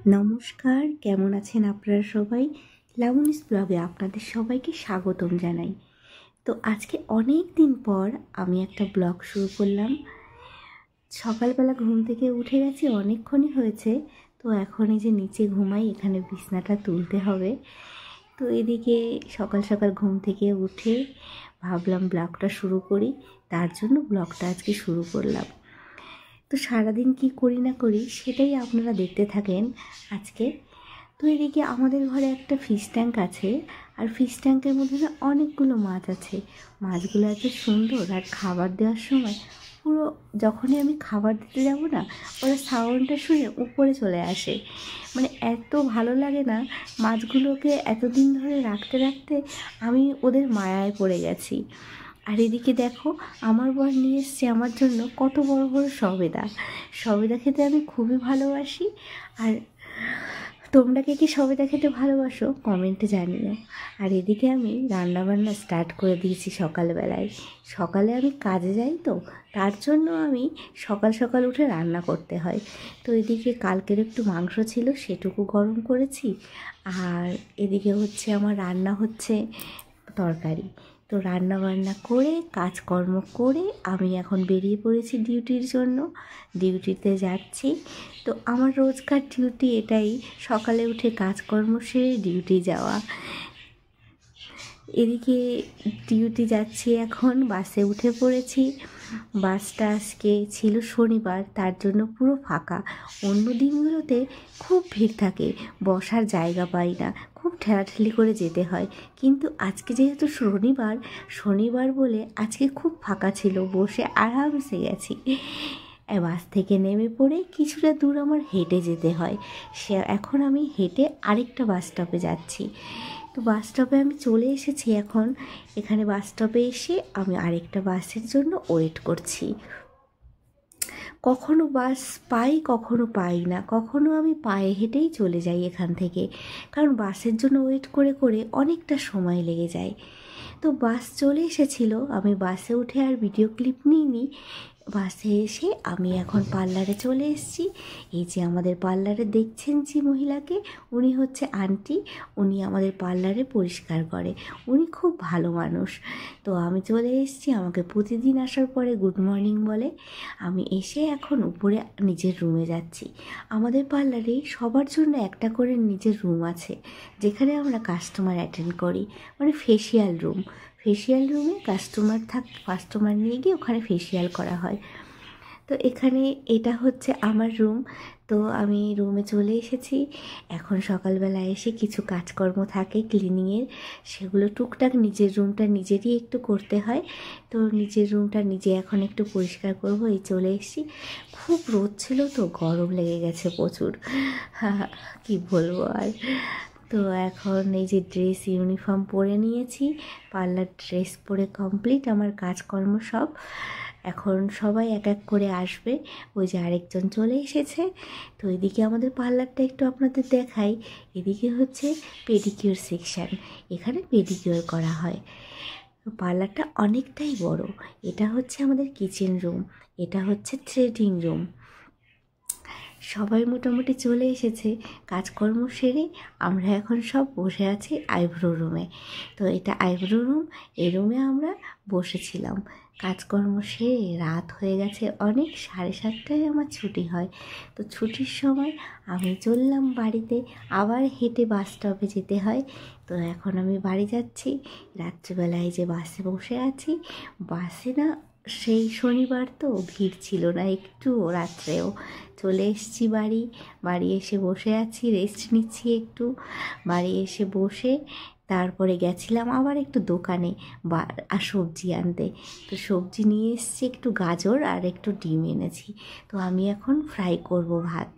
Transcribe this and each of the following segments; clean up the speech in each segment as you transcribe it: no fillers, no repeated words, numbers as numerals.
নমস্কার, কেমন আছেন আপনারা সবাই? লাবণীস ব্লগে আপনাদের সবাইকে স্বাগতম জানাই। তো আজকে অনেক দিন পর আমি একটা ব্লগ শুরু করলাম। সকালবেলা ঘুম থেকে উঠে গেছি, অনেকক্ষণই হয়েছে। তো এখন এই যে নিচে ঘুমাই, এখানে বিছনাটা তুলতে হবে। তো এদিকে সকাল সকাল ঘুম থেকে উঠে ভাবলাম ব্লগটা শুরু করি, তার জন্য ব্লগটা আজকে শুরু করলাম। তো সারাদিন কি করি না করি সেটাই আপনারা দেখতে থাকেন আজকে। তো এদিকে আমাদের ঘরে একটা ফিশ ট্যাঙ্ক আছে, আর ফিশ ট্যাঙ্কের মধ্যে না অনেকগুলো মাছ আছে। মাছগুলো এত সুন্দর, আর খাবার দেওয়ার সময় পুরো যখনই আমি খাবার দিতে যাব না, ওরা সাউন্ডটা শুনে উপরে চলে আসে। মানে এত ভালো লাগে না, মাছগুলোকে এতদিন ধরে রাখতে রাখতে আমি ওদের মায়ায় পড়ে গেছি। আর এদিকে দেখো, আমার বর নিয়ে এসছে আমার জন্য কত বড় বড় সবেদা। সবেদা খেতে আমি খুবই ভালোবাসি। আর তোমরা কে কি সবেদা খেতে ভালোবাসো কমেন্টে জানিও। আর এদিকে আমি রান্নাবান্না স্টার্ট করে দিয়েছি সকালবেলায়। সকালে আমি কাজে যাই, তো তার জন্য আমি সকাল সকাল উঠে রান্না করতে হয়। তো এদিকে কালকের একটু মাংস ছিল, সেটুকু গরম করেছি। আর এদিকে হচ্ছে আমার রান্না হচ্ছে তরকারি। তো রান্না বান্না করে কাজকর্ম করে আমি এখন বেরিয়ে পড়েছি ডিউটির জন্য। ডিউটিতে যাচ্ছি। তো আমার রোজকার ডিউটি এটাই, সকালে উঠে কাজকর্ম সেরে ডিউটি যাওয়া। এদিকে ডিউটি যাচ্ছি, এখন বাসে উঠে পড়েছি। বাসটা আজকে ছিল শনিবার, তার জন্য পুরো ফাঁকা। অন্য দিনগুলোতে খুব ভিড় থাকে, বসার জায়গা পাই না, খুব ঠেলাঠেলি করে যেতে হয়। কিন্তু আজকে যেহেতু শনিবার বলে আজকে খুব ফাঁকা ছিল, বসে আরামসে গেছি। বাস থেকে নেমে পড়ে কিছুটা দূর আমার হেঁটে যেতে হয়। এখন আমি হেঁটে আরেকটা বাস স্টপে যাচ্ছি। তো বাস স্টপে আমি চলে এসেছি। এখন এখানে বাস স্টপে এসে আমি আরেকটা বাসের জন্য ওয়েট করছি। কখনো বাস পাই, কখনো পাই না, কখনো আমি পায়ে হেঁটেই চলে যাই এখান থেকে, কারণ বাসের জন্য ওয়েট করে করে অনেকটা সময় লেগে যায়। তো বাস চলে এসেছিলো, আমি বাসে উঠে আর ভিডিও ক্লিপ নিইনি। বাসে এসে আমি এখন পার্লারে চলে এসেছি। এই যে আমাদের পার্লারে দেখছেন যে মহিলাকে, উনি হচ্ছে আন্টি। উনি আমাদের পার্লারে পরিষ্কার করে, উনি খুব ভালো মানুষ। তো আমি চলে এসেছি, আমাকে প্রতিদিন আসার পরে গুড মর্নিং বলে। আমি এসে এখন উপরে নিজের রুমে যাচ্ছি। আমাদের পার্লারে সবার জন্য একটা করে নিজের রুম আছে, যেখানে আমরা কাস্টমার অ্যাটেন্ড করি, মানে ফেসিয়াল রুমে কাস্টমার নিয়ে গিয়ে ওখানে ফেসিয়াল করা হয়। তো এখানে এটা হচ্ছে আমার রুম। তো আমি রুমে চলে এসেছি। এখন সকালবেলা এসে কিছু কাজকর্ম থাকে ক্লিনিংয়ের, সেগুলো টুকটাক নিজের রুমটা নিজেরই একটু করতে হয়। তো নিজের রুমটা নিজে এখন একটু পরিষ্কার করব। এই চলে এসেছি। খুব রোদ ছিল, তো গরম লেগে গেছে প্রচুর, কি বলবো আর। তো এখন এই যে ইউনিফর্ম পরে নিয়েছি, পার্লার ড্রেস পরে কমপ্লিট আমার কাজকর্ম সব। এখন সবাই এক এক করে আসবে। ওই যে আরেকজন চলে এসেছে। তো এদিকে আমাদের পার্লারটা একটু আপনাদের দেখাই। এদিকে হচ্ছে পেডিকিউর সেকশান, এখানে পেডিকিউর করা হয়। পার্লারটা অনেকটাই বড়। এটা হচ্ছে আমাদের কিচেন রুম, এটা হচ্ছে থ্রেডিং রুম। সবাই মোটামুটি চলে এসেছে কাজকর্ম সেরে। আমরা এখন সব বসে আছি আইব্রো রুমে। তো এটা আইব্রো রুম, এই রুমে আমরা বসেছিলাম। কাজকর্ম সেরে রাত হয়ে গেছে অনেক, 7:30টায় আমার ছুটি হয়। তো ছুটির সময় আমি চললাম বাড়িতে, আবার হেঁটে বাস স্টপে যেতে হয়। তো এখন আমি বাড়ি যাচ্ছি। রাত্রিবেলায় যে বাসে বসে আছি, বাসে না সেই শনিবার তো ভিড় ছিল না একটু, রাত্রেও চলে এসেছি বাড়ি এসে বসে আছি, রেস্ট নিচ্ছি একটু। বাড়ি এসে বসে তারপরে গেছিলাম আবার একটু দোকানে আর সবজি আনতে। তো সবজি নিয়ে এসেছি, একটু গাজর আর একটু ডিম এনেছি। তো আমি এখন ফ্রাই করব ভাত,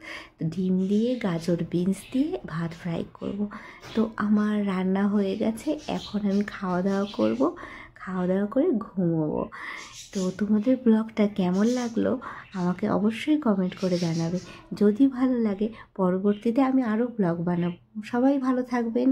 ডিম দিয়ে গাজর বিনস দিয়ে ভাত ফ্রাই করব। তো আমার রান্না হয়ে গেছে, এখন আমি খাওয়া দাওয়া করব, খাওয়া দাওয়া করে ঘুমোবো। তো তোমাদের ব্লগটা কেমন লাগলো আমাকে অবশ্যই কমেন্ট করে জানাবে। যদি ভালো লাগে পরবর্তীতে আমি আরও ব্লগ বানাবো। সবাই ভালো থাকবেন।